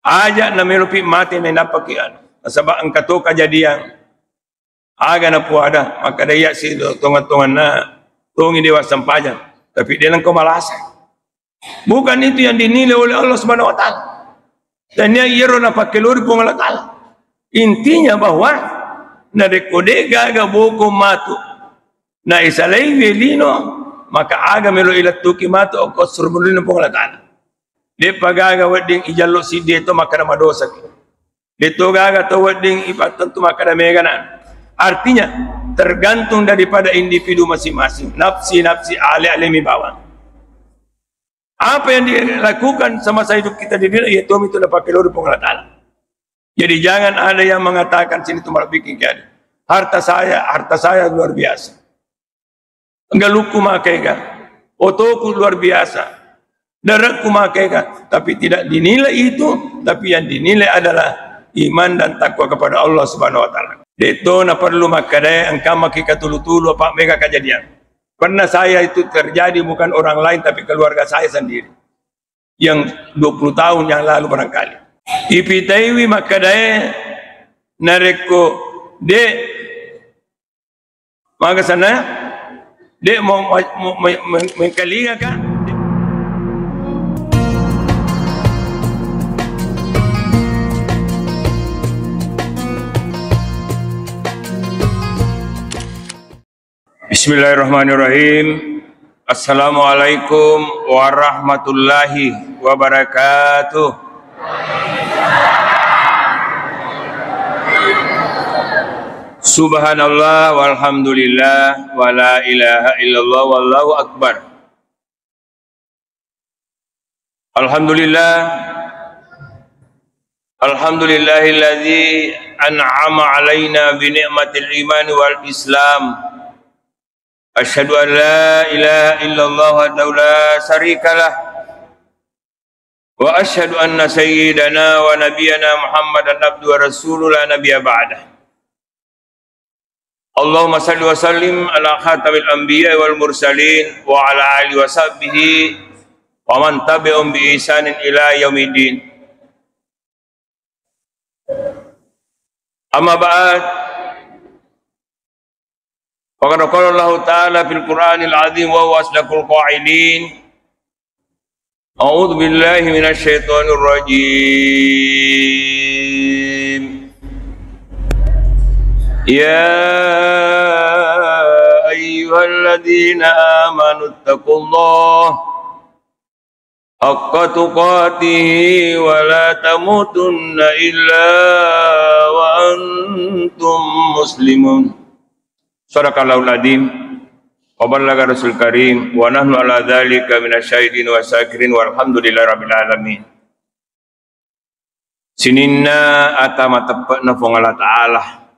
Ajak na melupi mati na napakian. Sebab ang kato kajadian. Aga na po ada. Maka dayak si tungan-tungan na tungi dewa sampajan. Tapi dia lang kumalasan. Bukan itu yang dinilai oleh Allah Subhanahu Wa Taala. Dan dia iro na pakiluri po Allah Taala. Intinya bahwa na rekodega aga buko matu. Na isalay velino maka aga melo ilat tuki matu o kosurbulino po Allah Taala. Dia pagaga wedding ijallo si dito maka na madosa ki. Dito gaga to wedding ipatantu maka na meganan. Artinya tergantung daripada individu masing-masing. Nafsi-nafsi alimi bawang. Apa yang dilakukan semasa hidup kita di dunia yaitu itu dapat keluri Allah Taala. Jadi jangan ada yang mengatakan sini itu malah bikin kian. Harta saya luar biasa. Enggak luku makaikan. Otoku luar biasa. Darahku makaikan. Tapi tidak dinilai itu, tapi yang dinilai adalah iman dan takwa kepada Allah Subhanahu Wa Taala. Itu na perlu makadai angka makika tulu-tulu apa mega kejadian. Pernah saya itu terjadi bukan orang lain tapi keluarga saya sendiri. Yang 20 tahun yang lalu barangkali. Ipitaiwi makadai nareko de maka sana de mau mengkalinga kan. Bismillahirrahmanirrahim. Assalamualaikum warahmatullahi wabarakatuh. Subhanallah walhamdulillah wa la ilaha illallah wallahu akbar. Alhamdulillahilladzi an'ama alaina bi ni'matil iman wal islam. Asyhadu an la ilaha illallah wahdahu la syarikalah wa asyhadu anna sayyidana wa nabiyyana Muhammadan abduhu wa rasuluhu la nabiyya ba'dah. Allahumma salli wa sallim ala khatamil anbiya wal mursalin wa ala alihi wa sahbihi wa man tabi'um bi ihsanin ila yaumiddin. Amma ba'd. Faqad qala Allah Ta'ala fil Qur'anil 'azim wa huwa asdaqul qa'ilin. A'udzu billahi minasy syaithanir rajim. Ya ayyuhalladzina amanu taqullaha haqqa tuqatih wa la tamutunna illa wa antum muslimun. Sadaqallahul adzim wa ballagha rasul karim wa nahnu ala dzalika minasyahidin wa syakirin walhamdulillahi rabbil alamin. Sininna atama tepatna pong Allah Ta'ala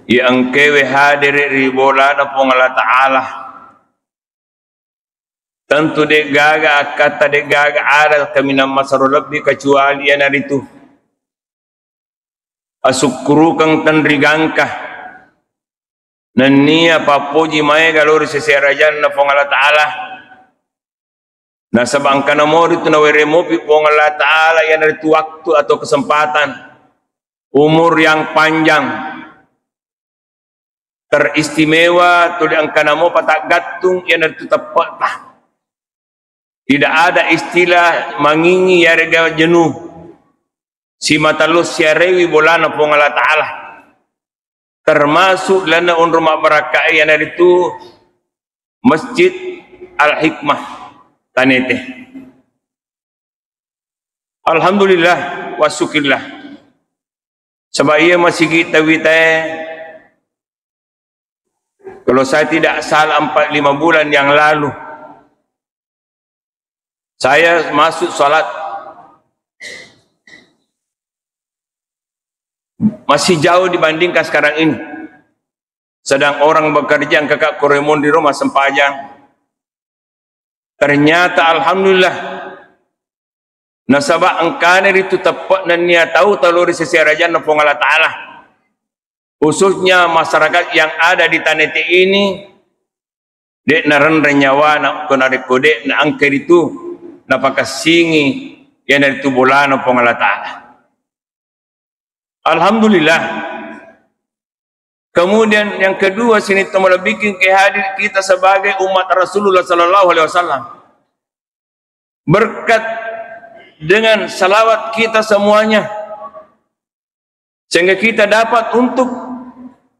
yang kewe hadir ribola na pong Allah Ta'ala. Tentu de gaga kata de gaga ada kami nama masarul lebih kecuali yang hari itu asukru kang tenrigangkah nania papuji mae galur seserajan na pong Allah Ta'ala na sabangkan mo dito na weremopi pong Allah Ta'ala yan itu waktu atau kesempatan umur yang panjang teristimewa tu diangkan mo patak gatung yan itu tepat lah. Tidak ada istilah mangingi yarga jenuh si matalus siarewi bolana pong Allah Ta'ala termasuk lana rumah barakah yang itu Masjid Al-Hikmah tanete. Alhamdulillah wa syukurillah sebab ia masih kita kalau saya tidak salah 4-5 bulan yang lalu saya masuk salat masih jauh dibandingkan sekarang ini. Sedang orang bekerja yang kakak koremon di rumah sempajang. Ternyata alhamdulillah nasabah angkana itu tepat dan niat tahu taluri seserajan na pong Allah Ta'ala. Khususnya masyarakat yang ada di Tanete ini dek naran renyawa na kunare kode na angker itu napakasingi Yang dari itu bolana pong Allah Ta'ala. Alhamdulillah. Kemudian yang kedua sini telah bikin kehadir kita sebagai umat Rasulullah sallallahu alaihi wasallam. Berkat dengan salawat kita semuanya, sehingga kita dapat untuk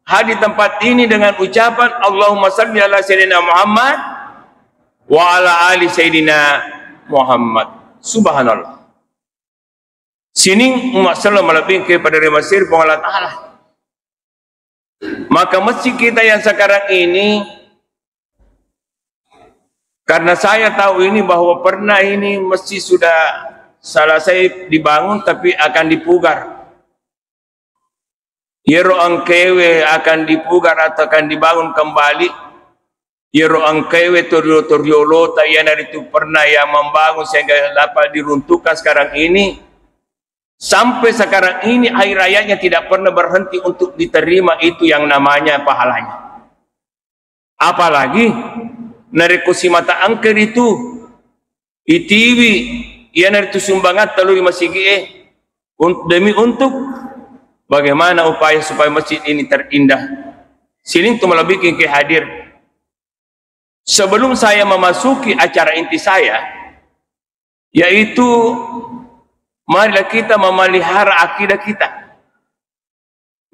hadir tempat ini dengan ucapan Allahumma salli ala sayyidina Muhammad wa ala ali sayyidina Muhammad. Subhanallah. Sini umat Islam lebih kepada Masjid Allah Ta'ala. Maka masjid kita yang sekarang ini, karena saya tahu ini bahwa pernah ini masjid sudah selesai dibangun tapi akan dipugar. Yero angkewe akan dipugar atau akan dibangun kembali. Yero angkewe toriolo tayan itu pernah yang membangun sehingga dapat diruntuhkan sekarang ini. Sampai sekarang ini hari rayanya tidak pernah berhenti untuk diterima itu yang namanya pahalanya. Apalagi narikosi mata angker itu ITV yang itu sumbangan telur masjid demi untuk bagaimana upaya supaya masjid ini terindah. Sini itu malah bikin kehadir. Sebelum saya memasuki acara inti saya, yaitu marilah kita memelihara akidah kita.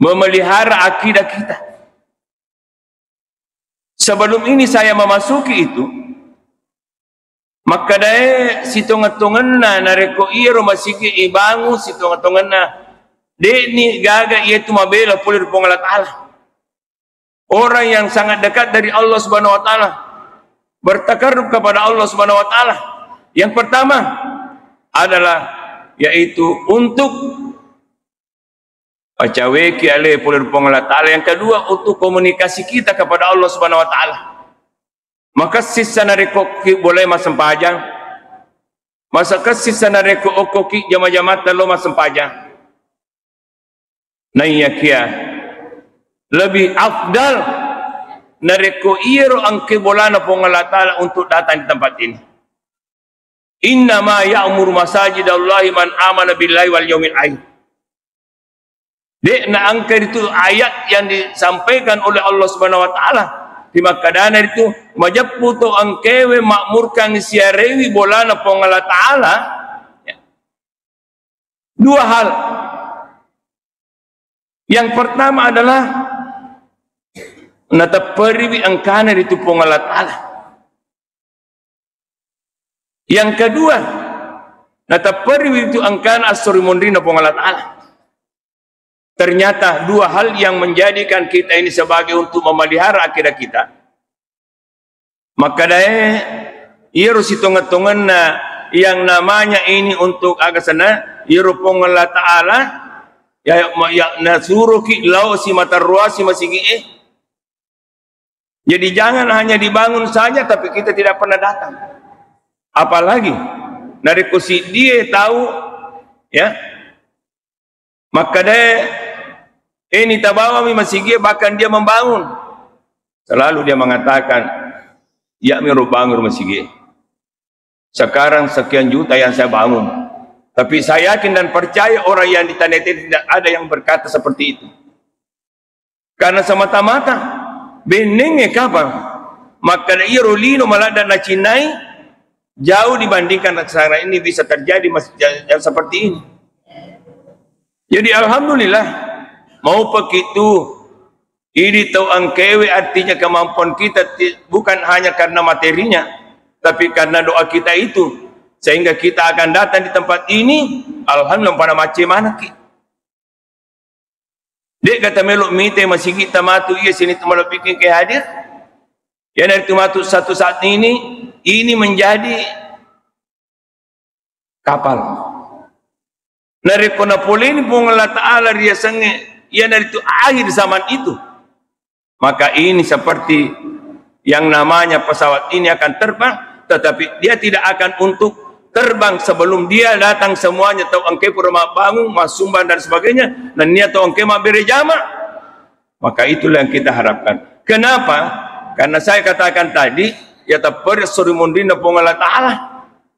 Memelihara akidah kita. Sebelum ini saya memasuki itu, maka daya situng-tungan na nareko iro masiki ibangu situng-tungan na deni gaga ia itu mabela pulir pong Allah Ta'ala. Orang yang sangat dekat dari Allah Subhanahu Wa Ta'ala, bertakarrub kepada Allah Subhanahu Wa Ta'ala. Yang pertama adalah yaitu untuk pacaweki ale pulir pong Allah Ta'ala. Yang kedua untuk komunikasi kita kepada Allah Subhanahu Wa Ta'ala. Maka sisa nareko boleh masempajang, masa kasisa nareko okoki jama-jama talo masempajang. Nah iya kia lebih afdal nareko iro angke bolana pong Allah Ta'ala untuk datang di tempat ini. Innama ya'muru masajidallahi man amana billahi wal yaumil akhir. Dek na angker itu ayat yang disampaikan oleh Allah Subhanahu Wa Ta'ala di makadana itu majaputo angkewe makmurkan siarewi bolana pong Allah Ta'ala. Dua hal. Yang pertama adalah natapariwi angkana itu pong Allah Ta'ala. Yang kedua, natapariwi itu angkana as-surimundrina pong Allah Ta'ala. Ternyata dua hal yang menjadikan kita ini sebagai untuk memelihara akidah kita. Maka daya iro situngan-tungan yang namanya ini untuk agasana iro pong Allah Ta'ala ya nasuruh ki lau si matarruasi masigi Jadi jangan hanya dibangun saja tapi kita tidak pernah datang. Apalagi dari kusi dia tahu ya, maka dia ini tabawa mi masigi bahkan dia membangun. Selalu dia mengatakan ya miru bangun masigi. Sekarang sekian juta yang saya bangun. Tapi saya yakin dan percaya orang yang di tanah itu tidak ada yang berkata seperti itu. Karena semata-mata benengnya kapan? Maka iro lino malada na cinai jauh dibandingkan sekarang ini bisa terjadi yang seperti ini. Jadi alhamdulillah mau begitu ini tahu angkewe artinya kemampuan kita bukan hanya karena materinya tapi karena doa kita itu sehingga kita akan datang di tempat ini alhamdulillah pada macam mana ki dek kata meluk mite masih kita matu iya sini tu malu bikin ke hadir ya dari tu matu satu saat ini menjadi kapal dari konapulin pun Allah Ta'ala dia sange ia dari itu akhir zaman itu maka ini seperti yang namanya pesawat ini akan terbang tetapi dia tidak akan untuk terbang sebelum dia datang semuanya tahu angke pura bangun masumban dan sebagainya dan dia tahu angke beri jama maka itulah yang kita harapkan. Kenapa? Karena saya katakan tadi ya tapar surimundina pun Allah Ta'ala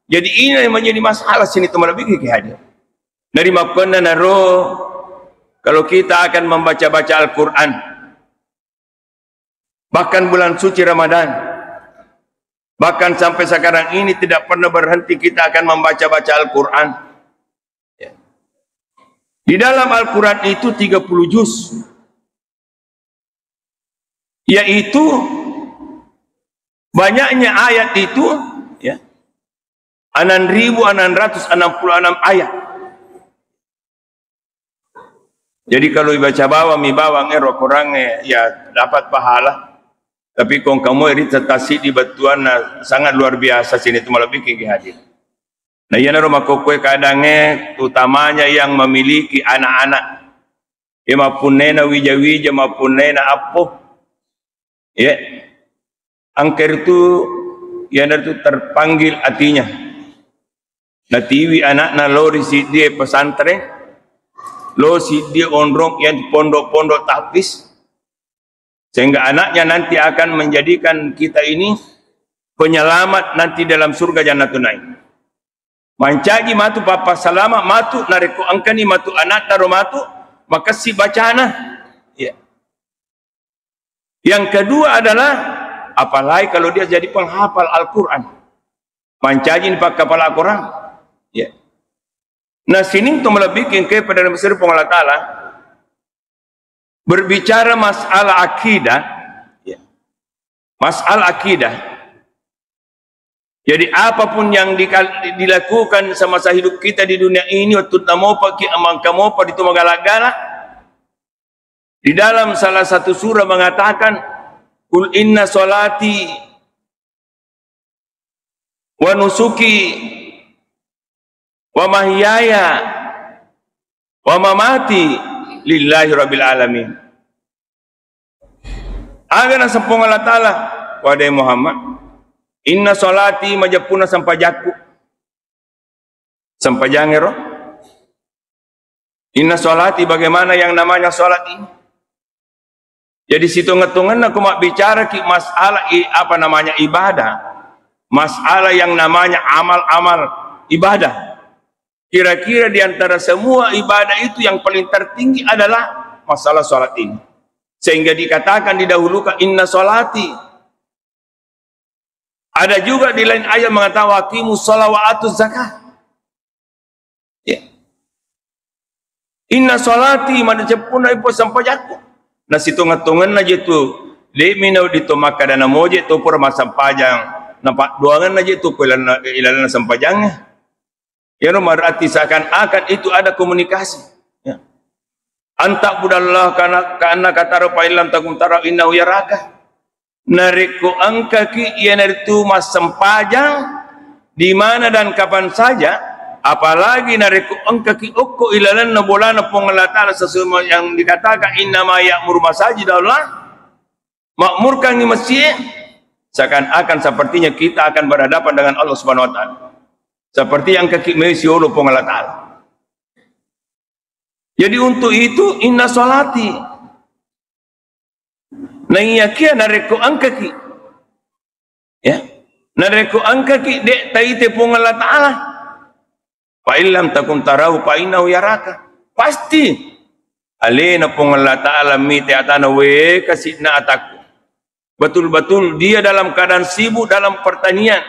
Jadi ini yang menjadi masalah sini teman lebih ke hadir. Dari makna naro kalau kita akan membaca-baca Al-Quran, bahkan bulan suci Ramadan, bahkan sampai sekarang ini tidak pernah berhenti kita akan membaca-baca Al-Quran. Di dalam Al-Quran itu 30 juz, yaitu banyaknya ayat itu, ya, 6.666 ayat. Jadi kalau dibaca bawah mi bawang kurangnya ya dapat pahala. Tapi kalau kamu ini tetasi di batuan sangat luar biasa sini itu malah bikin hadir. Nah ia rumah kokwe kadangnya utamanya yang memiliki anak-anak. Ya maupun nena wija-wija maupun nena apo. Ya. Angker itu ya itu terpanggil hatinya. Nah tiwi anak lori si dia pesantren. Lo si dia ondrong yang pondok-pondok tahfiz, sehingga anaknya nanti akan menjadikan kita ini penyelamat nanti dalam surga Jannatul Naim. Mancaji matu papa salama matu nareko angkani matu anak taro matu maka si bacana. Ya. Yang kedua adalah apalagi kalau dia jadi penghafal Al-Quran, mancaji pakai kepala Al-Quran. Ya. Nah sini itu melebihin kepada Mesir Allah Ta'ala berbicara masalah akidah, ya. Masalah akidah. Jadi apapun yang dilakukan semasa hidup kita di dunia ini, waktu tamopa ki amang kamopa di tumagala-gala, di dalam salah satu surah mengatakan, Kul inna solati wa nusuki wa mahyaya wa mamati lillahi rabbil alamin. Agana sampung Allah Ta'ala wadai Muhammad, inna solati majapuna sampajaku sampajangero. Inna solati, bagaimana yang namanya solat ini. Jadi situ ngetungan aku mak bicara ki masalah apa namanya ibadah, masalah yang namanya amal-amal ibadah. Kira-kira di antara semua ibadah itu yang paling tertinggi adalah masalah solat ini. Sehingga dikatakan didahulukan inna solati. Ada juga di lain ayat mengatakan waqimus shalah wa atuz zakah. Ya. Inna solati mana cepuna ipo sampai jaku. Nah situ ngatungan aja tu. Leminau dito maka dana moje tu pur masampajang. Nampak doangan aja tu ilana sampajangnya. Yang berarti seakan-akan itu ada komunikasi. Ya. Antak budallah karena kata rupa ilam takum tara innahu yaraka. Nariku angka ki ia naritu mas sempajang di mana dan kapan saja, apalagi nariku angka ki ukku ilalan nabulana pengelatala sesuatu yang dikatakan innama ya'mur masajid Allah, makmurkan di masjid, seakan-akan sepertinya kita akan berhadapan dengan Allah Subhanahu wa taala. Seperti yang kaki mesi Allah Allah Ta'ala. Jadi untuk itu inna solati. Nah iya kia nareko angkaki. Ya. Nareko angkaki dek taite pun Allah Ta'ala. Fa illam takum tarahu fa innahu yaraka. Pasti. Alena pun Allah Ta'ala mite atana we kasidna ataku. Betul-betul dia dalam keadaan sibuk dalam pertanian.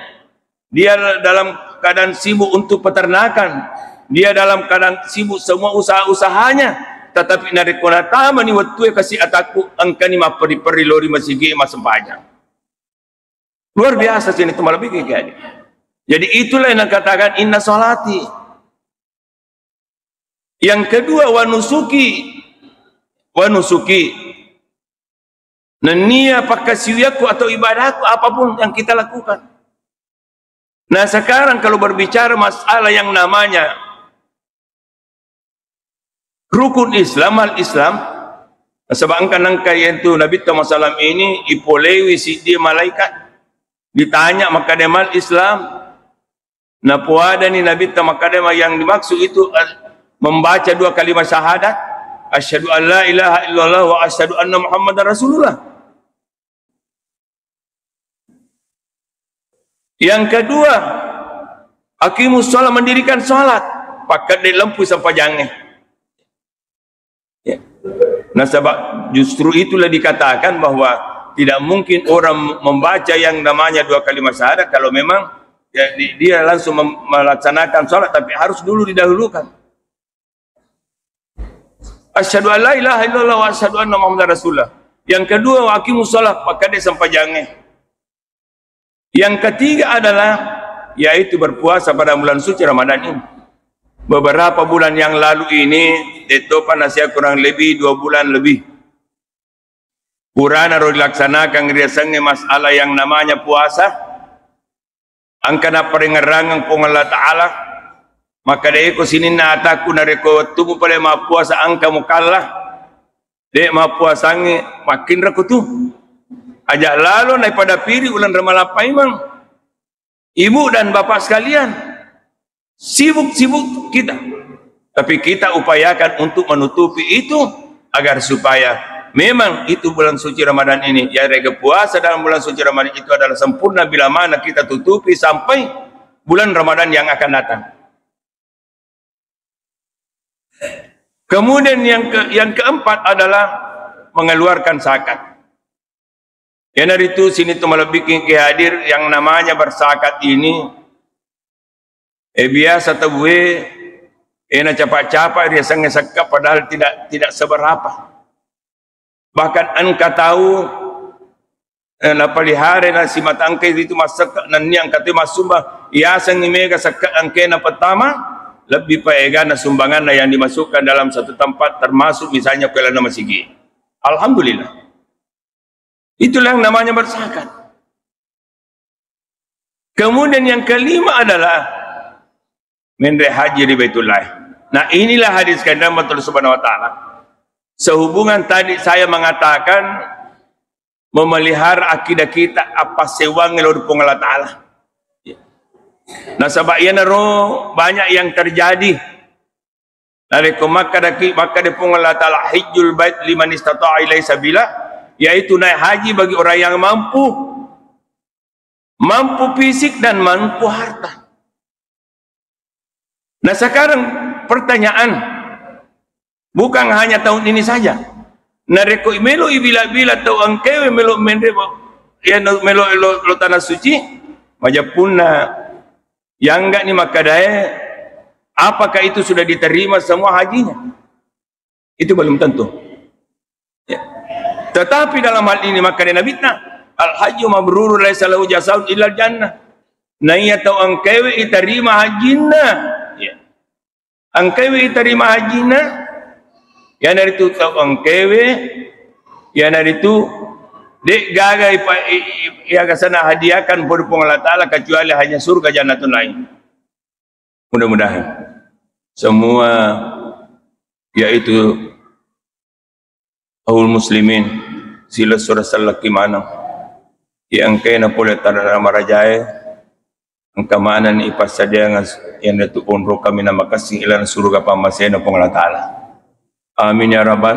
Dia dalam keadaan sibuk untuk peternakan, dia dalam keadaan sibuk semua usaha-usahanya, tetapi narikona tama ni waktu kasih ataku angkani ma peri lori masigi mas panjang. Luar biasa sini itu malah bikin kayak. Jadi itulah yang katakan inna solati. Yang kedua wanusuki, nania pakasiyaku atau ibadahku apapun yang kita lakukan. Nah sekarang kalau berbicara masalah yang namanya rukun Islam, al-Islam, sebabkan angka itu Nabi SAW ini ipolewi si dia malaikat ditanya maka dia mal Islam. Nah puada ni Nabi maka dia yang dimaksud itu membaca 2 kalimat syahadat, asyhadu an la ilaha illallah wa asyhadu anna Muhammadar Rasulullah. Yang kedua, Aqimus sholat, mendirikan sholat. Pakat di lampu sampai jangan. Ya. Nah sebab justru itulah dikatakan bahwa tidak mungkin orang membaca yang namanya 2 kalimat syahadat kalau memang ya, dia langsung melaksanakan sholat, tapi harus dulu didahulukan. Asyhadu an la ilaha illallah wa asyhadu anna Muhammadar Rasulullah. Yang kedua, wa aqimus shalah, pakai dia sampai jangan. Yang ketiga adalah yaitu berpuasa pada bulan suci Ramadan ini. Beberapa bulan yang lalu ini itu panasnya kurang lebih 2 bulan lebih. Purana ro dilaksanakan riasangnya masalah yang namanya puasa. Angkana peringerangan pung Allah Ta'ala. Maka dia ko sini na ataku nareko tubuh pada ma puasa angka mukalla. Dek ma puasangi makin rakutu. Ajak lalu naik pada piri ulan Ramalapai mang. Ibu dan bapak sekalian, sibuk-sibuk kita. Tapi kita upayakan untuk menutupi itu agar supaya memang itu bulan suci Ramadan ini, ya rega puasa dalam bulan suci Ramadan itu adalah sempurna bila mana kita tutupi sampai bulan Ramadan yang akan datang. Kemudian yang keempat adalah mengeluarkan zakat. Yang dari itu sini tu malah bikin kehadir yang namanya berzakat ini. Biasa tabuhe, ena capak-capak dia sangat zakat padahal tidak seberapa. Bahkan angka tahu napalihara na si matangkay dito masak naniyang kati masumba iasang imega zakat angke na pertama lebih paega na sumbangan na yang dimasukkan dalam satu tempat termasuk misalnya kelana masigi. Alhamdulillah. Itulah yang namanya berzakat. Kemudian yang kelima adalah menre haji di Baitullah. Nah inilah hadis kandang betul subhanahu wa ta'ala. Sehubungan tadi saya mengatakan memelihara akidah kita apa sewang ngelur pung Allah Ta'ala. Nah sebab ia naro banyak yang terjadi. Dari maka di pung Allah Ta'ala hijjul bait liman istata'a ilaihi sabila, yaitu naik haji bagi orang yang mampu fisik dan mampu harta. Nah sekarang pertanyaan, bukan hanya tahun ini saja. Nareko melo ibila-bila tau angkewe melo mende ya melo lo tanah suci majapuna yang enggak ni makadae, apakah itu sudah diterima semua hajinya? Itu belum tentu. Ya. Tetapi dalam hal ini maka Nabi al-hajju mabrurun laisa lahu jazaa'un illa al-jannah. Nah ia tahu angkewe diterima hajina. Ya. Angkewe diterima hajina. Yang dari itu tahu angkewe, yang dari itu dek gagai ia kesana hadiahkan pada Allah Ta'ala kecuali hanya surga jannatun lain. Mudah-mudahan semua yaitu awal muslimin sila surah salaki manang yang kena boleh tanah marajae angka mana ni ipas saja yang datu unro kami nama kasih ilan surga pamasena pong Allah Ta'ala. Amin ya rabbal.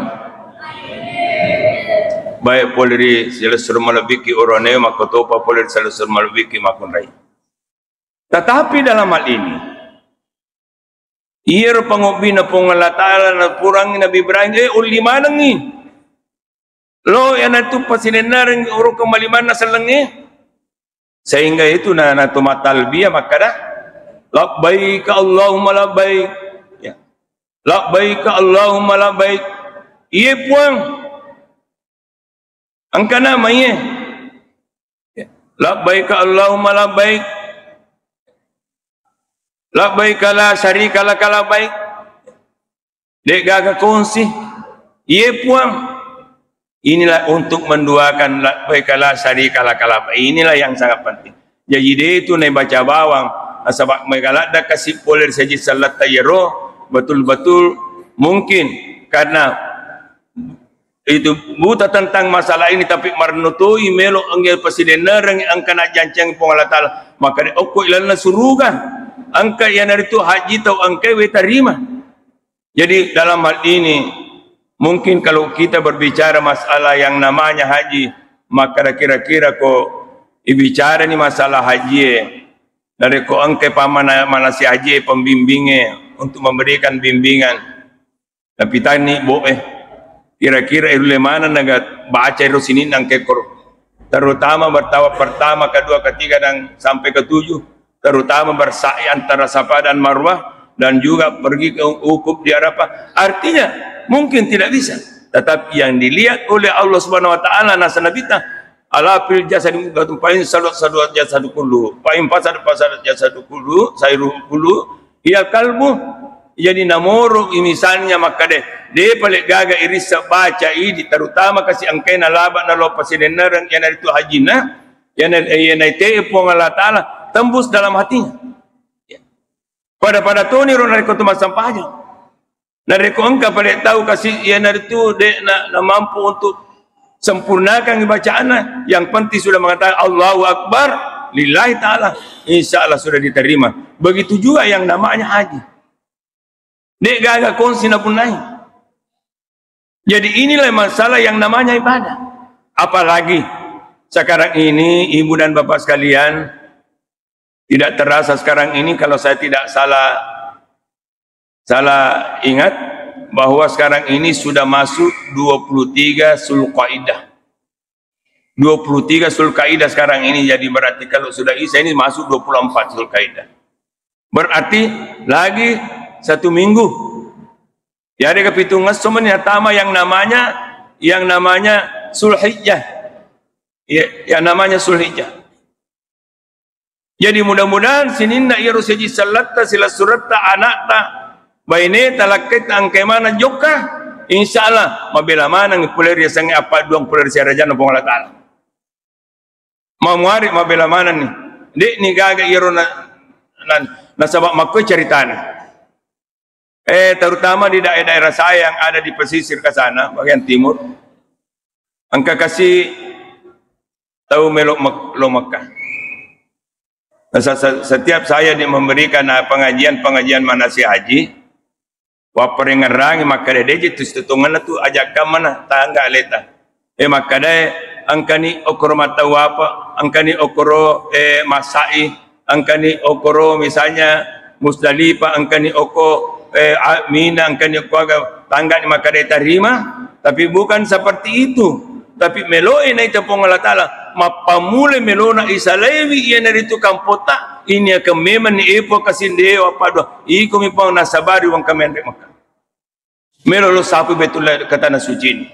Baik poleri sila surah malabiki orone makotopa poleri sila surah malabiki makunrai. Tetapi dalam hal ini ia pangobina pong Allah Ta'ala na purang Nabi Ibrahim uli manang ni lo yang itu pasinenaring uro kemaliman na salangi sehingga itu na tumatalbiya maka dah labbaik Allahumma labbaik ya labbaik Allahumma labbaik iya puang angka namanya ya. Labbaik Allahumma labbaik labbaik la syarika lak labbaik dek gaga kongsi iya puang. Inilah untuk menduakan baiklah syarika lakala. Inilah yang sangat penting. Jadi dia itu naik baca bawang. Sebab mereka ada kasih poler saja salat tayro betul-betul mungkin karena itu buta tentang masalah ini tapi marnutui melo anggil presiden nereng angka nak jancang pong Allah Ta'ala maka dia okko ilana suruga angka yang dari itu haji tau angka we terima. Jadi dalam hal ini mungkin kalau kita berbicara masalah yang namanya haji, maka kira-kira kok bicara ni masalah haji dari ko angke pamana mana si haji pembimbingnya untuk memberikan bimbingan. Tapi tani kira-kira irule mana naga baca iru sini nang kekor, terutama bertawaf pertama, kedua, ketiga dan sampai ketujuh, terutama bersa'i antara Safa dan Marwah, dan juga pergi ke wukuf di Arafah. Artinya mungkin tidak bisa, tetapi yang dilihat oleh Allah Subhanahu wa taala nasana kita ala fil jasad mugatun pain salat jasad kullu pain pasad jasad kullu sayru kullu ya kalbu. Jadi namoro misalnya maka de paling gaga irisa baca ini terutama kasih angkena laba na lo pasinenerang yang itu hajina yang itu pun Allah Taala tembus dalam hatinya. Pada toni ro nariko tu masampah aja. Nariko engkau paling tahu kasih yang itu de na mampu untuk sempurnakan bacaannya. Yang penting sudah mengatakan Allahu Akbar lillahi Taala, insya Allah sudah diterima. Begitu juga yang namanya haji. Dek gagal konsi na pun naik. Jadi inilah masalah yang namanya ibadah. Apalagi sekarang ini ibu dan bapak sekalian, tidak terasa sekarang ini kalau saya tidak salah ingat bahwa sekarang ini sudah masuk 23 Zulqaidah. 23 Zulqaidah sekarang ini, jadi berarti kalau sudah Isa ini masuk 24 Zulqaidah. Berarti lagi 1 minggu. Ya ada kepitungan semuanya tama yang namanya Zulhijjah. Ya, yang namanya Zulhijjah. Jadi mudah-mudahan sininna ya rusaji salatta sila suratta anakta baine talakit angke mana joka insyaallah mabela mana ngupuler ya sange apa duang puler si rajana pong Allah Taala. Mamuari mabela mana nih. Dek ni gaga irona nasabak makoy ceritana. Terutama di daerah-daerah saya yang ada di pesisir ke sana, bagian timur. Angka kasih tahu melok lo Mekah. Setiap saya memberikan pengajian manasih haji, waperengerangi maka deje tu setungan tu ajak ke mana tangga leta. Maka de angkani okoro mata wapa, angkani okoro masai, angkani okoro misalnya Musdalifah, angkani okoro Mina angkani kuaga tangga ni maka dia terima, tapi bukan seperti itu. Tapi meloi na ita pong Allah Taala mapamule melona isalewi iya na rito kampota ini akan memang ni ipo kasindeo apa do iko mi pang nasabari wang kamende maka melolo sapu betul kata na suci ini.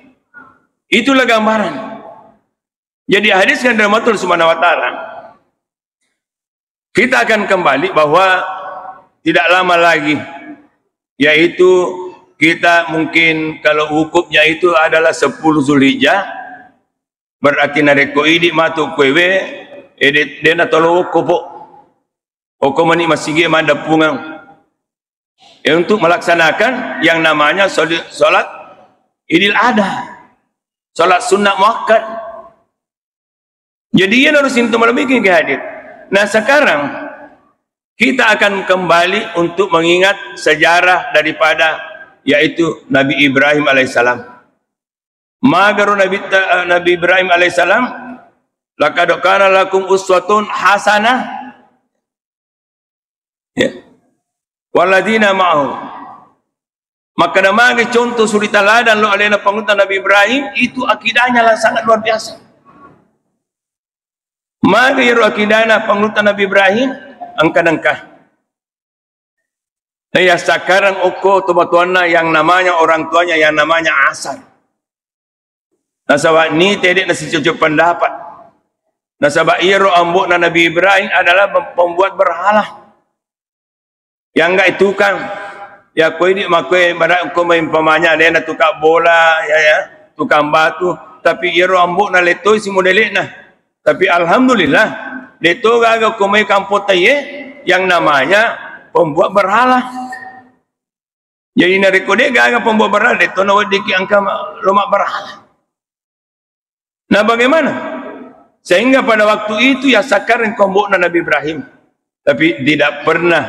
Itulah gambaran. Jadi hadiskan dalam Rasul Subhanahu wa taala kita akan kembali bahwa tidak lama lagi, yaitu kita mungkin kalau hukumnya itu adalah 10 Zulhijjah, berarti nareko ini matu kwewe dena tolo kopo okomani masigi manda pungang untuk melaksanakan yang namanya salat Idul Adha, salat sunnah muakkad. Jadi ia harus itu malam bikin hadir. Nah sekarang kita akan kembali untuk mengingat sejarah daripada yaitu Nabi Ibrahim alaihissalam. Magaru Nabi Ibrahim alaihissalam, laqad kana lakum uswatun hasanah. Ya. Waladina ma'ahu. Maka namanya contoh suri teladan lo alena panutan Nabi Ibrahim itu akidahnya lah sangat luar biasa. Maka ya akidahnya panutan Nabi Ibrahim angka-angka. Ya sekarang oko tobatuanna yang namanya orang tuanya yang namanya Asar. Nasabak ni tidak nasi cucuk pendapat. Nasabak iro ambuk na Nabi Ibrahim adalah pembuat berhala. Yang enggak itu kan ya kau ini makoi badak kau main pemanya dia nak tukar bola ya tukar batu tapi iro ambuk na letoi si modelik na. Tapi alhamdulillah leto gaga kau main kampung taye yang namanya pembuat berhala. Jadi nariko dia gaga pembuat berhala leto na wadiki angka lomak berhala. Nah bagaimana? Sehingga pada waktu itu ya sekarang kombok Nabi Ibrahim, tapi tidak pernah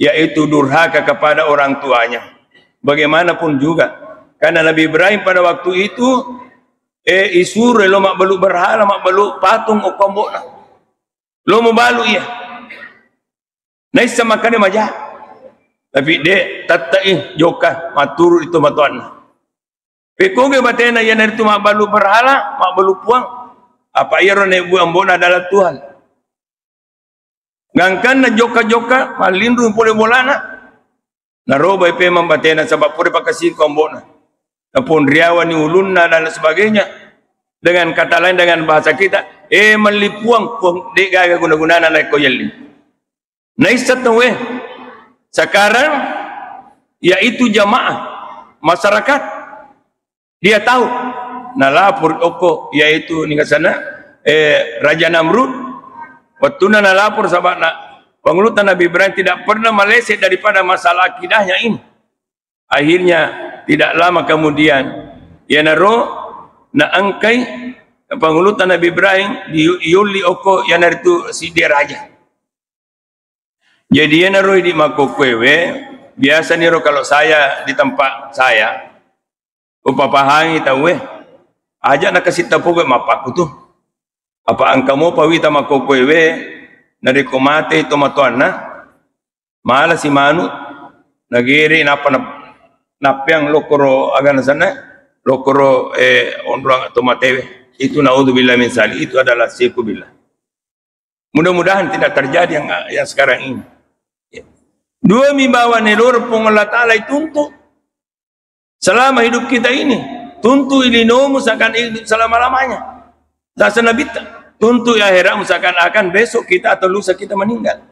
yaitu durhaka kepada orang tuanya. Bagaimanapun juga, karena Nabi Ibrahim pada waktu itu isure lo mak beluk berhala, mak beluk patung o kombok na. Lo mau balu ya. Nai sama kane majah. Tapi de tatai joka maturu itu matuan. Pekoge batena yang itu mak balu berhala, mak balu puang. Apa ia rone buang bona adalah Tuhan. Ngangkan na joka-joka malindu pole bolana. Naroba ipe membatena sebab pore pakasi kombona. Napun riawan ni ulunna dan sebagainya. Dengan kata lain dengan bahasa kita, melipuang puang de gaga guna-gunana naik koyeli. Naisat we. Sekarang yaitu jamaah masyarakat dia tahu nalapur oko yaitu ni sana Raja Namrud waktu nalapur sahabat nak pengulutan Nabi Ibrahim tidak pernah meleset daripada masalah akidahnya ini. Akhirnya tidak lama kemudian ya naro na angkai pengulutan Nabi Ibrahim di yuli oko yang itu si dia raja. Jadi naro di makokwewe biasa niro kalau saya di tempat saya upapahangi tahu aja nak kasih tahu gue mapaku tuh apa angkamu pawita makokwewe nari komate itu matuana malah si manu nagiri napa napiang lokoro agan sana lokoro ondrong atau matewe itu naudzubillah min sali itu adalah syiku billah. Mudah-mudahan tidak terjadi yang sekarang ini. Dua mimbawa nelor pun Allah Ta'ala tuntuk selama hidup kita ini tuntuk ilinomu seakan hidup selama-lamanya dasar Nabi tuntuk akhirat seakan-akan besok kita atau lusa kita meninggal.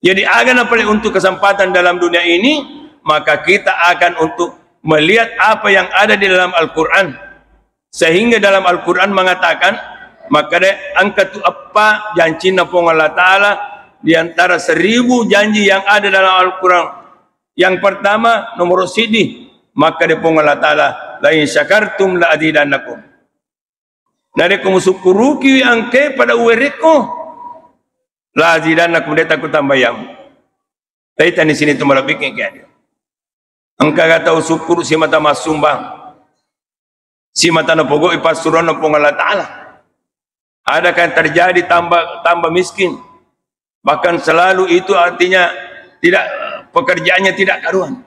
Jadi akan apa untuk kesempatan dalam dunia ini maka kita akan untuk melihat apa yang ada di dalam Al-Quran sehingga dalam Al-Quran mengatakan maka angkat apa janji napong Allah Ta'ala di antara 1000 janji yang ada dalam Al-Quran. Yang pertama nomor sidi maka dipong Allah Ta'ala la in syakartum la azidannakum. Nareko musukuruki angke pada uwereko la azidannakum dia takut tambah yang. Taitan di sini tu malah bikin kayak dia. Angka kata usukur si mata masumbang. Si mata napogo ipasuran napong Allah Ta'ala. Adakah yang terjadi tambah miskin? Bahkan selalu itu artinya tidak pekerjaannya tidak karuan.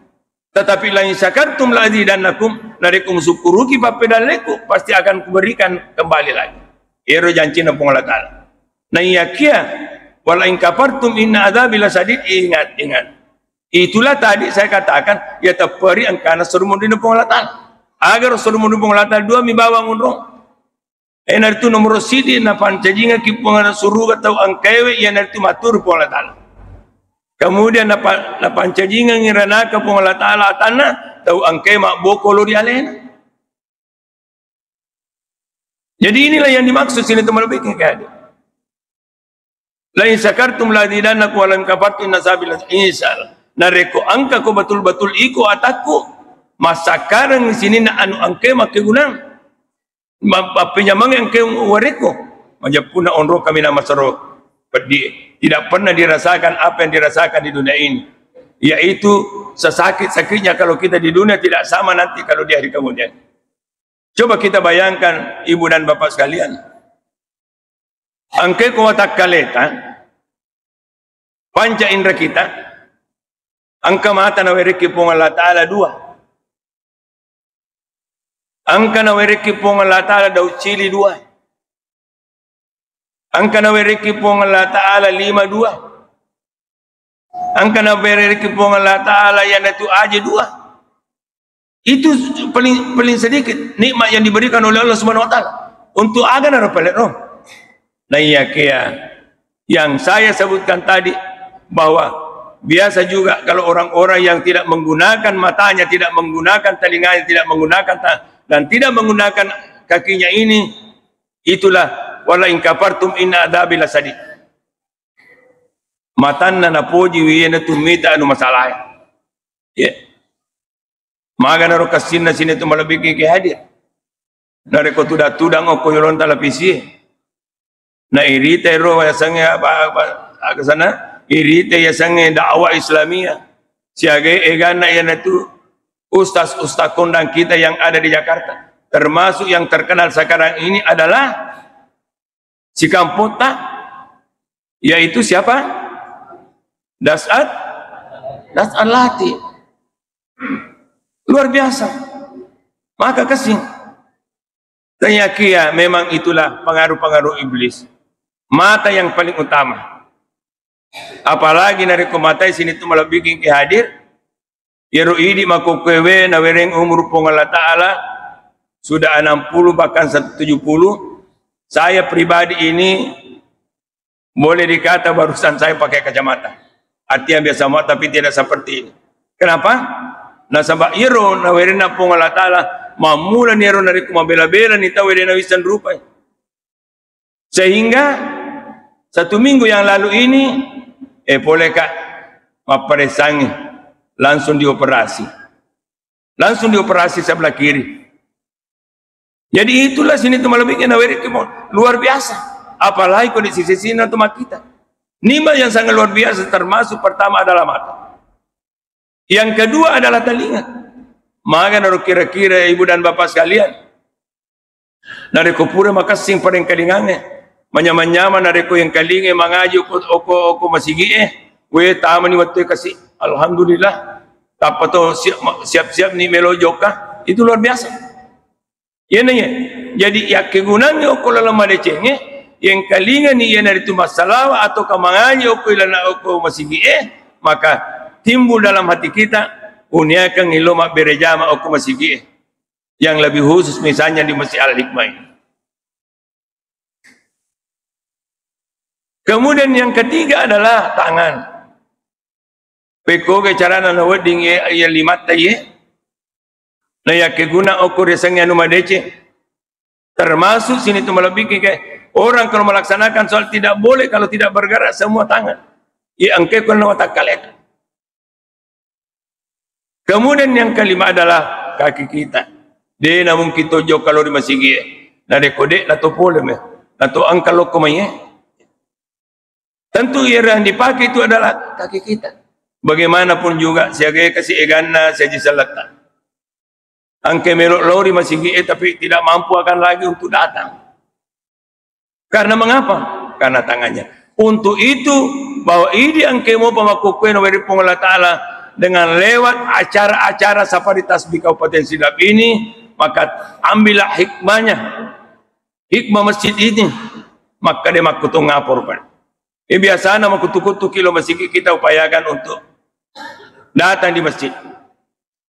Tetapi lain syakartum la azidannakum narikum syukuruki papedaleku pasti akan kuberikan kembali lagi. Ero janji napong Allah Ta'ala. Na yakia wala in kafartum inna adzabi lasadid ingat. Itulah tadi saya katakan ya tapari angkana suruh di napong Allah Ta'ala. Agar suruh di napong Allah Ta'ala dua mi bawang undong. Nartu nomor sidi na pancajinga kipungan suruh atau angkewe ya nartu matur po Allah Ta'ala. Kemudian na pancajinga ngirana ka po Allah Ta'ala tanah tau angke makboko lo di alena. Jadi inilah yang dimaksud sini teman lebih kaya. Lain sakartum la azidannakum wa lam kafartum nasabil insal. Nareko angka ko betul-betul iko ataku masakarang di sini na anu angke makegunang. Penyamang yang ke wareko majapuna onro kami nama sero pedi tidak pernah dirasakan apa yang dirasakan di dunia ini yaitu sesakit-sakitnya kalau kita di dunia tidak sama nanti kalau di hari kemudian. Coba kita bayangkan ibu dan bapak sekalian angke kuatak kaleta panca indra kita angka mata na wereki pong Allah Ta'ala dua angka na wereki pong Allah Ta'ala daw cili 2. Angka na wereki pong Allah Ta'ala 5 2. Angka na wereki pong Allah Ta'ala yang itu aja 2. Itu paling sedikit nikmat yang diberikan oleh Allah Subhanahu wa Ta'ala untuk agan na pelet roh. Nah iya kaya yang saya sebutkan tadi bahwa biasa juga kalau orang-orang yang tidak menggunakan matanya, tidak menggunakan telinganya, tidak menggunakan dan tidak menggunakan kakinya ini, itulah wala in kafartum inna adzabi lasadid. Matanna napoji wiyena tumita anu masalah. Ya. Maga naro kasinna sini tu malabiki ke hadir. Nare ko tudang o koyoron talapisi. Na irite ro ya sange apa ke sana irite ya sange dakwah Islamiyah. Siage egana ya natu ustaz-ustaz kondang kita yang ada di Jakarta, termasuk yang terkenal sekarang ini adalah si Kampota, yaitu siapa? dasat lati. Luar biasa. Maka kasih. Ternyata memang itulah pengaruh-pengaruh iblis. Mata yang paling utama. Apalagi dari mata sini tu malah bikin kehadir. Yero idi makukwewe na wereng umur pong Allah Ta'ala sudah 60 bahkan 170. Saya pribadi ini boleh dikata barusan saya pakai kacamata. Artinya biasa mau tapi tidak seperti ini. Kenapa? Nah sabak yero na wereng na pong Allah Ta'ala mamulan yero dari kumabela-bela ni tahu wereng na wisan rupai. Sehingga 1 minggu yang lalu ini boleh kak maparesangi langsung dioperasi sebelah kiri. Jadi itulah sini tu malah bikin awet luar biasa. Apalagi kondisi sini tu kita. Nima yang sangat luar biasa termasuk pertama adalah mata. Yang kedua adalah telinga. Maka naruh kira-kira ibu dan bapak sekalian. Nari kupura makasing pareng kalingangnya. Manya-manyama nareko yang kalinge mangaji oko masigi we tama ni waktu kasih alhamdulillah apa to siap-siap ni melojoka itu luar biasa ya nanya jadi ya kegunanya oko lalam madecenge yang kalinga ni yana itu masalah atau kamangaji oko ilana oko masigi maka timbul dalam hati kita uniakan iloma berejama oko masigi yang lebih khusus misalnya di Masjid Al-Hikmah ini. Kemudian yang ketiga adalah tangan. Peko ke cara na wedding ya 5 taye. Na ya ke guna okur resangnya numadece. Termasuk sini tu melebih ke orang kalau melaksanakan soal tidak boleh kalau tidak bergerak semua tangan. Ya angke kalau watakal itu. Kemudian yang kelima adalah kaki kita. Dia namun kita jauh kalau di masjid. Na dekode na to pole me. Na to angkalo kumaye. Tentu yang dipakai itu adalah kaki kita. Bagaimanapun juga, saya kasih egana, saya jisalata. Angke melok lori masih tapi tidak mampu akan lagi untuk datang. Karena mengapa? Karena tangannya. Untuk itu, bahwa ini angke mau pemakukuen dari Allah Ta'ala dengan lewat acara-acara safari tasbih Kabupaten Sidap ini, maka ambillah hikmahnya. Hikmah masjid ini. Maka dia makutung ngapur pada. Biasa nama kutu-kutu kilo masjid kita upayakan untuk datang di masjid.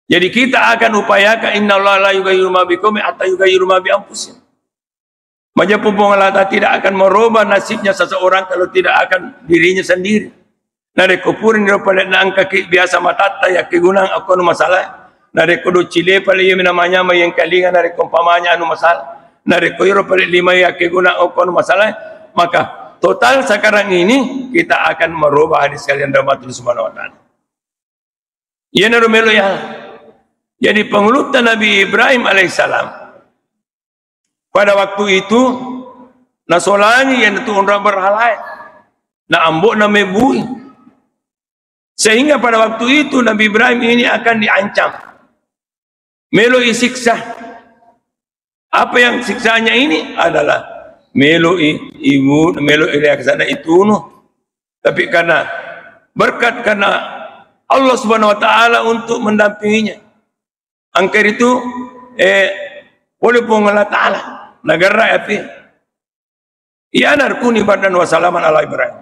Jadi kita akan upayakan innallaha la yughayyiru ma biqaumin hatta yughayyiru ma bi anfusihim. Majapun Allah tidak akan merubah nasibnya seseorang kalau tidak akan dirinya sendiri. Nare kupurin pada angka biasa matata ya kegunang aku anu masalah. Nare kudu cile pada yang namanya yang kalingan nare kompamanya anu masalah. Nare koiro pada 5 ya kegunang aku anu masalah. Maka total sekarang ini kita akan merubah hadis kalian rahmatul subhanahu wa ta'ala. Ya narumelo ya. Jadi pengulutan Nabi Ibrahim alaihissalam pada waktu itu nasolani yang itu orang berhalai na ambok na mebui sehingga pada waktu itu Nabi Ibrahim ini akan diancam melo isiksa. Apa yang siksanya ini adalah melo ibu melo sana itu tapi karena berkat karena Allah Subhanahu wa taala untuk mendampinginya angker itu boleh pun Allah taala negara api ya narkuni badan wasalaman ala Ibrahim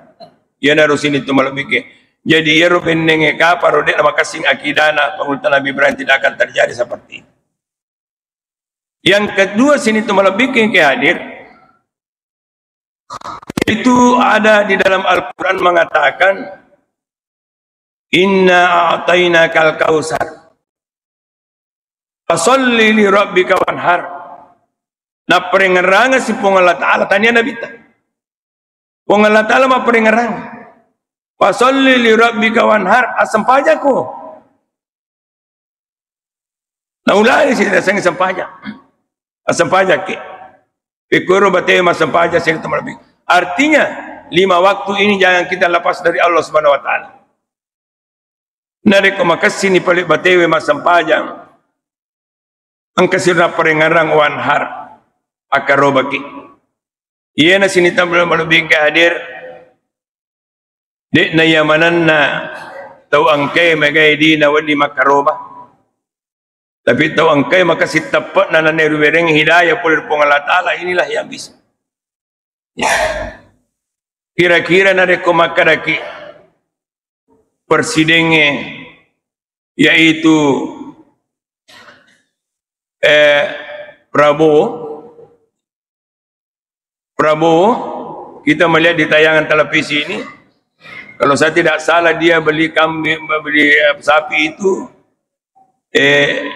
ya narusin itu malabike jadi ya rubenenge kaparo de makasing akidana pengultan Nabi Ibrahim tidak akan terjadi seperti itu. Yang kedua sini itu malabike ke hadir itu ada di dalam Al-Quran mengatakan inna a'tainakal kausar fasalli li rabbika wanhar na perengeranga si pong Allah Ta'ala tanya Nabi ta pong Allah Ta'ala ma perengeranga fasalli li rabbika wanhar asam pajako na ulai si dasang asam pajak asam pajak ke pikuru batay masam pajak sini teman lebih. Artinya 5 waktu ini jangan kita lepas dari Allah Subhanahu wa taala. Nare ko makasih ni palik batay masam pajak. Ang kasirna parengarang wanhar akarobaki. Iya na sini tampil malubing hadir Dek na yamanan na tau angkay magay di na wadi makaroba. Tapi tau angkay makasih tepat na naneruwereng hidayah polir Allah Ta'ala, inilah yang bisa. Kira-kira nareko makadaki persidenge yaitu Prabowo, kita melihat di tayangan televisi ini, kalau saya tidak salah dia beli kambing, beli sapi itu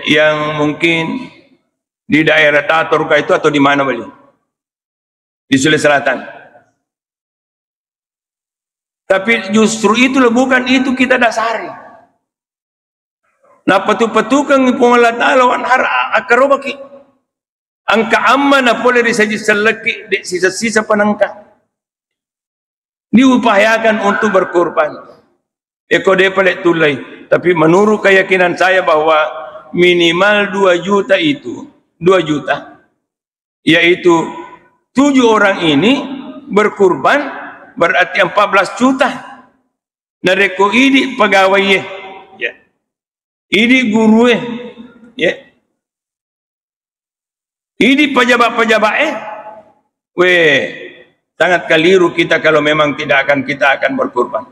yang mungkin di daerah Tatorka itu atau di mana beli? Di Sulawesi Selatan. Tapi justru itu bukan itu kita dasari. Nah petu-petukan Allah Ta'ala wan har akarobaki. Angka aman na boleh disaji seleki di sisa-sisa penangka. Diupayakan untuk berkorban. Eko dia pelek tulai. Tapi menurut keyakinan saya bahwa minimal 2 juta itu, 2 juta, yaitu 7 orang ini berkorban, berarti 14 juta. Nareko ini pegawai ya. Ini guru ya. Ini pejabat-pejabat sangat keliru kita kalau memang kita akan berkorban.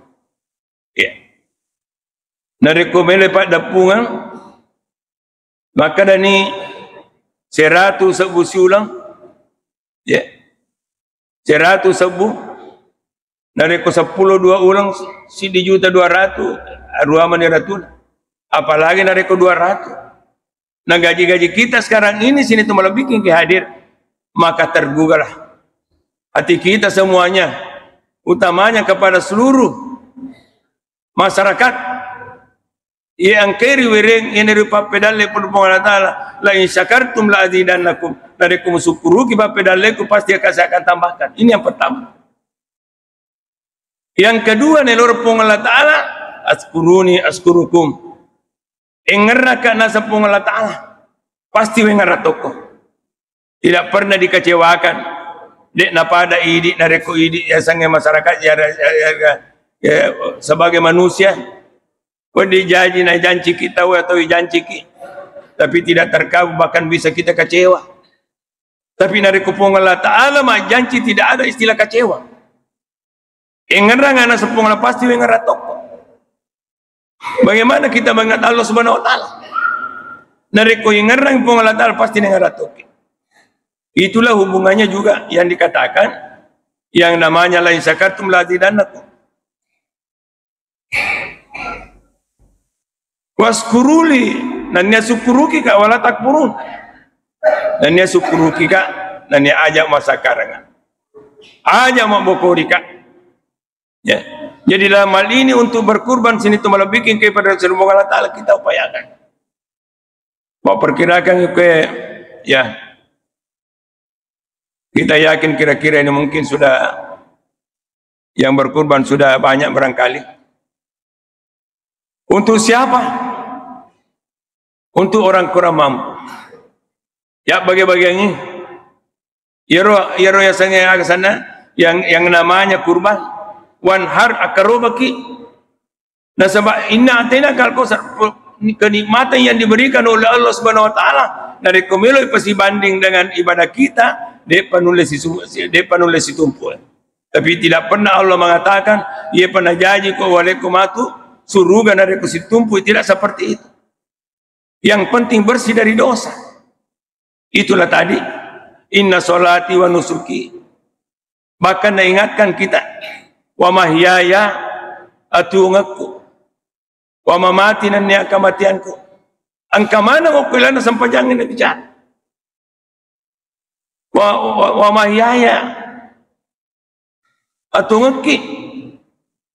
Ya. Nareko mele pak dapungan maka dani 100 sebu siulang ya. 100 sebu nareko 10 2 ulang si di juta 200 arua maniratun. Apalagi nareko 200. Nah gaji-gaji kita sekarang ini sini tuh malah bikin hadir, maka tergugahlah hati kita semuanya, utamanya kepada seluruh masyarakat yang kiri wereng ini rupa pedalle pun Allah Ta'ala la in syakartum la azidannakum, dari kamu syukuru kita pedalleku pasti saya akan tambahkan. Ini yang pertama. Yang kedua nelor Allah Ta'ala askuruni askurukum. Engeraka nasa Allah Ta'ala pasti wengar toko, tidak pernah dikecewakan. Dek napada idi nareko idi ya sange masyarakat ya sebagai manusia kodi janji na janji kita atau janji ki tapi tidak terkabul, bahkan bisa kita kecewa. Tapi nareko Allah Ta'ala mah janji tidak ada istilah kecewa. Engeranga nasa Allah pasti wengar toko. Bagaimana kita mengingat Allah Subhanahu Wa Ta'ala? Nareko yang ngerang pun Allah Ta'ala pasti nengaratoki. Itulah hubungannya juga yang dikatakan yang namanya lain syakartum la azidannakum. Waskuruli nanya syukuruki ka wala takfurun. Nanya syukuruki ka nanya ajak masa karangan. Ajak mabokori ka. Ya. Jadi dalam hal ini untuk berkurban sini itu malah bikin kepada serumbung Allah Ta'ala kita upayakan. Mau perkirakan ke ya kita yakin kira-kira ini mungkin sudah yang berkurban sudah banyak barangkali. Untuk siapa? Untuk orang kurang mampu. Ya bagi-bagiannya. Yaro yang sana yang namanya kurban. Wanhar akarobaki. Nah sebab inna atena kal kausar, kenikmatan yang diberikan oleh Allah Subhanahu Wa Ta'ala dari kemiloi pasti banding dengan ibadah kita dia penulis tumpuan. Tapi tidak pernah Allah mengatakan ia pernah janji ko walakumatu surga dari tumpu, tidak seperti itu. Yang penting bersih dari dosa. Itulah tadi inna sholati wa nusuki. Bahkan ingatkan kita wa mahyaya atungaku wa mamati nannya kematianku angka mana ukulan sampajangin bicara wa mahyaya atungaki.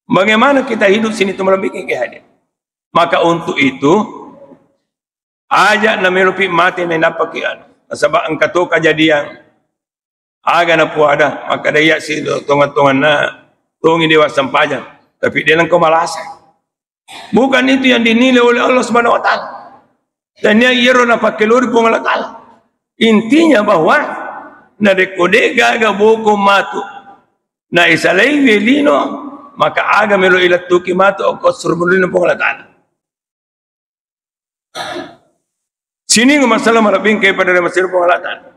Bagaimana kita hidup sini itu melebihkan kehadir. Maka untuk itu ajak namerupi mati nenapakian sebab angka tu kejadian aga na puada maka daya si tongan-tongan na tungi dewa sampajan, tapi dia langkau malasan. Bukan itu yang dinilai oleh Allah Subhanahu Wa Ta'ala. Dan yang ia rona pakai lori pun Allah Ta'ala. Intinya bahwa na dekodega ga boko matu na isalai velino maka aga melo ilat tuki mato o surmulin po Allah Ta'ala. Sini masalah malabing kay pada masir po Allah Ta'ala.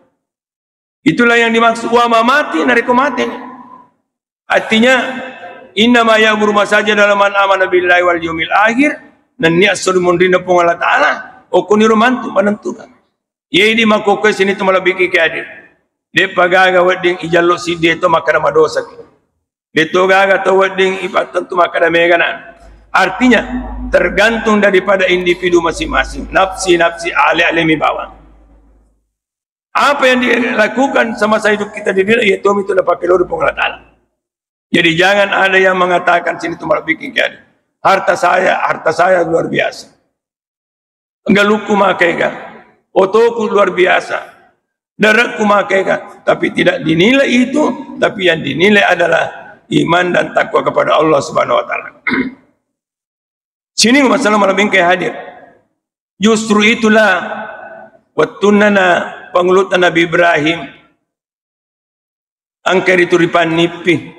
Itulah yang dimaksud wa mamati nariko mati. Artinya innama ya'muru masaja dalam man amana billahi wal yawmil akhir dan niat surmulin po Allah Ta'ala o kuniru mantu menentukan. Ye di makokoy sini tu malabing kay adir. De pagaga wedding ijallo si de to makara madosa. De to gaga to wedding ipatan tu makara meganan. Artinya tergantung daripada individu masing-masing, nafsi-nafsi alimi bawang. Apa yang dilakukan semasa hidup kita di dunia itu dapat keluar dari Allah Ta'ala. Jadi jangan ada yang mengatakan sini tu malah bikin kaya harta saya luar biasa. Enggak luku makaikan, otoku luar biasa, darahku makaikan, tapi tidak dinilai itu, tapi yang dinilai adalah iman dan takwa kepada Allah Subhanahu Wa Ta'ala. Sini masalah malam bingkai hadir. Justru itulah wattunana pangulutan Nabi Ibrahim angker itu ripan nipi.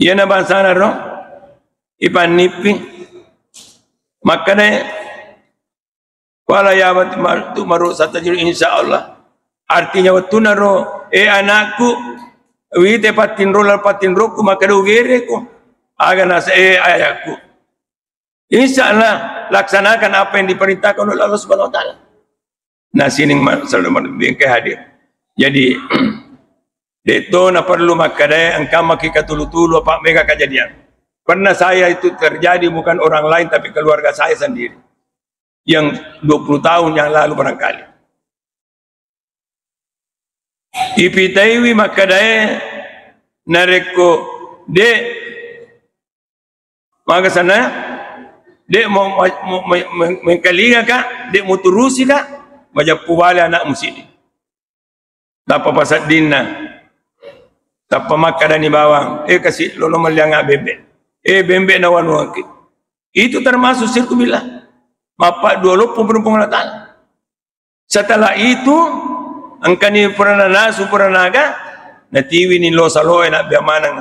Ia na bahasa naro ipan nipi. Makanya wala yabat tu maru satajur insyaallah. Artinya wattunaro anakku wite patinroku maka dogereku aga nasa ayahku. InsyaAllah laksanakan apa yang diperintahkan oleh Allah Subhanahu Wa Taala. Nah sini masalah bingkai hadir. Jadi itu na perlu makadaya angka makika tulu-tulu apa mega kejadian. Pernah saya itu terjadi bukan orang lain tapi keluarga saya sendiri. Yang 20 tahun yang lalu barangkali. Ipitaiwi makadaya nareko de maka sana dek mau mengkalinga ka, dek mau turusi ka, majak puwali anak musini. Tapa pasat dinna, tapa makada ni bawang, kasih lolo malianga bebek, bebek na wanuaki. Itu termasuk sirku bilang, mapak dua lopo penumpang Allah Ta'ala. Setelah itu, angkani purana supuranaga, natiwi ni lo saloy na biamanang,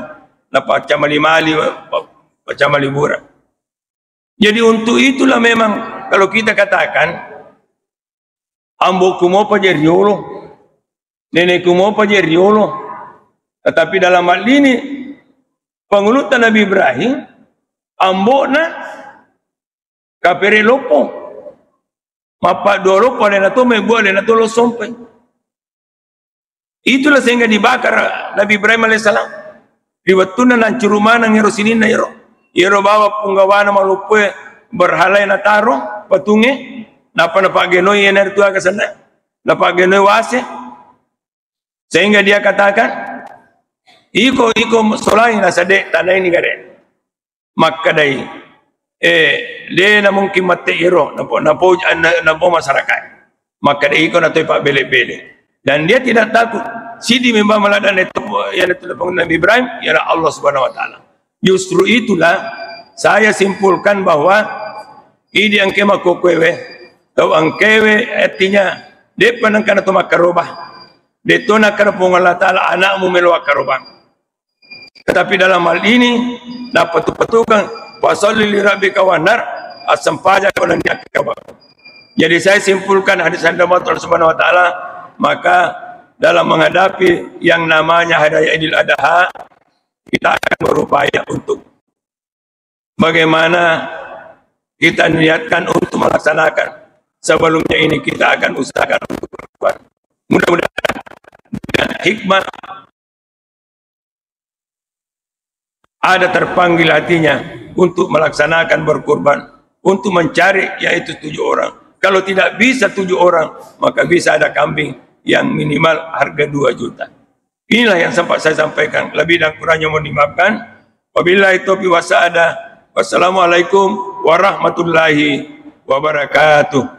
na pacamali-mali, pacamali-bura. Jadi untuk itulah memang kalau kita katakan ambo kumo pa jeriolo, nenek kumo pa jeriolo, tetapi dalam hal ini pengulutan Nabi Ibrahim ambo na kapere lopo, mapa dolo pa na to may buwan na to lo sompai. Itulah sehingga dibakar Nabi Ibrahim alaihissalam. Diwatuna ng curumanang Yerusinin na iro. Iro bawa punggawana malupwe berhalai na taro patunge napa napagenoy yan itu agak sana napagenoy wase sehingga dia katakan iko solay na sade tanay ni gare makadai le na mungkin mate iro napo masyarakat makadai iko na toy pa bele-bele dan dia tidak takut sidi memang maladan itu yang itu Nabi Ibrahim ya Allah Subhanahu Wa Ta'ala. Justru itulah saya simpulkan bahwa ini yang kema kokwewe atau angkewe artinya de panangkana to makarobah de to nakana Allah Ta'ala anakmu melo akarobah. Tetapi dalam hal ini dapat petukan wasalli li rabbika wanar asampaja konan yakaba. Jadi saya simpulkan hadis Allah Subhanahu Wa Ta'ala, maka dalam menghadapi yang namanya hari raya Idul Adha kita akan berupaya untuk bagaimana kita niatkan untuk melaksanakan. Sebelumnya ini kita akan usahakan untuk berkorban. Mudah-mudahan dengan hikmah ada terpanggil hatinya untuk melaksanakan berkorban, untuk mencari yaitu 7 orang. Kalau tidak bisa 7 orang, maka bisa ada kambing yang minimal harga 2 juta. Inilah yang sempat saya sampaikan. Lebih dan kurangnya mohon dimaafkan. Wabillahi taufiq wa sa'adah. Wassalamualaikum warahmatullahi wabarakatuh.